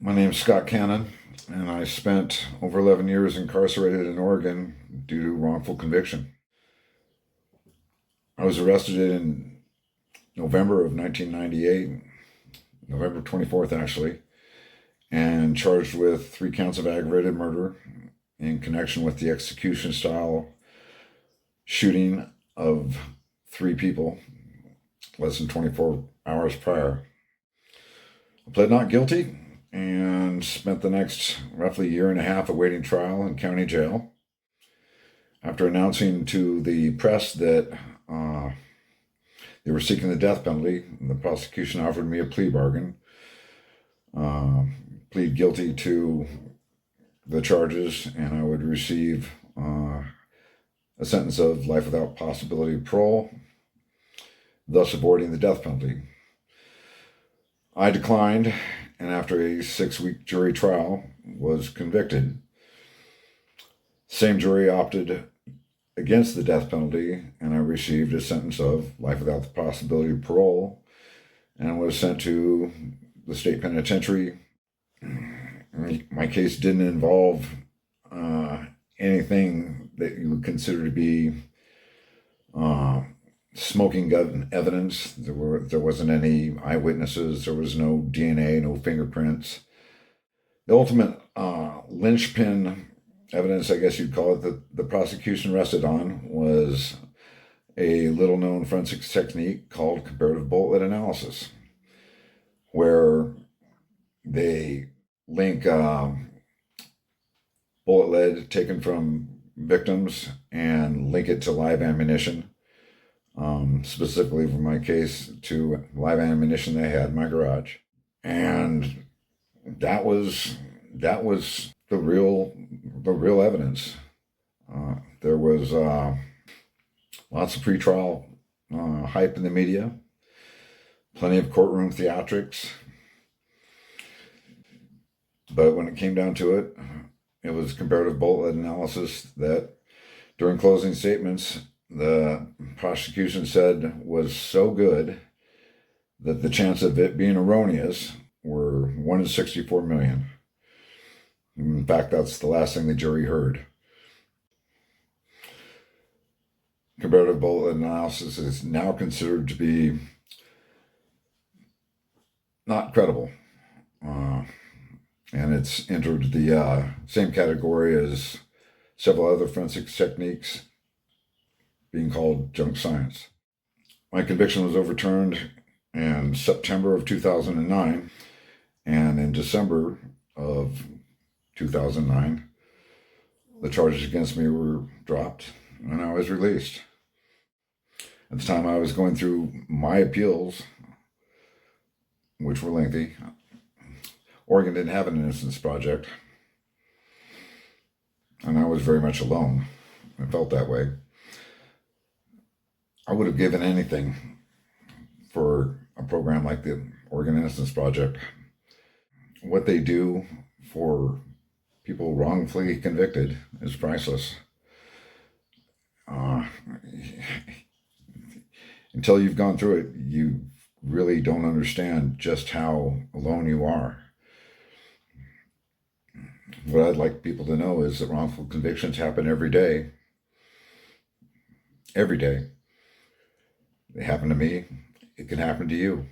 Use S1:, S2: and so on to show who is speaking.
S1: My name's Scott Cannon, and I spent over 11 years incarcerated in Oregon due to wrongful conviction. I was arrested in November of 1998, November 24th actually, and charged with 3 counts of aggravated murder in connection with the execution style shooting of 3 people less than 24 hours prior. I pled not guilty and spent the next roughly year and a half awaiting trial in county jail. After announcing to the press that they were seeking the death penalty, the prosecution offered me a plea bargain, plead guilty to the charges, and I would receive a sentence of life without possibility of parole, thus avoiding the death penalty. I declined, and after a 6-week jury trial, was convicted. Same jury opted against the death penalty, and I received a sentence of life without the possibility of parole, and was sent to the state penitentiary. My case didn't involve anything that you would consider to be smoking gun evidence. There wasn't any eyewitnesses. There was no DNA, no fingerprints. The ultimate linchpin evidence, I guess you'd call it, that the prosecution rested on was a little-known forensics technique called comparative bullet lead analysis, where they link bullet lead taken from victims and link it to live ammunition. Specifically for my case, to live ammunition they had in my garage. And that was the real evidence. There was lots of pretrial hype in the media, plenty of courtroom theatrics. But when it came down to it, it was comparative bullet lead analysis that, during closing statements, the prosecution said was so good that the chance of it being erroneous were 1 in 64 million. In fact, that's the last thing the jury heard. Comparative bullet analysis is now considered to be not credible. And it's entered the same category as several other forensics techniques, being called junk science. My conviction was overturned in September of 2009, and in December of 2009, the charges against me were dropped, and I was released. At the time I was going through my appeals, which were lengthy. Oregon didn't have an Innocence Project, and I was very much alone. I felt that way. I would have given anything for a program like the Oregon Innocence Project. What they do for people wrongfully convicted is priceless. Until you've gone through it, you really don't understand just how alone you are. What I'd like people to know is that wrongful convictions happen every day. Every day. They happen to me. It can happen to you.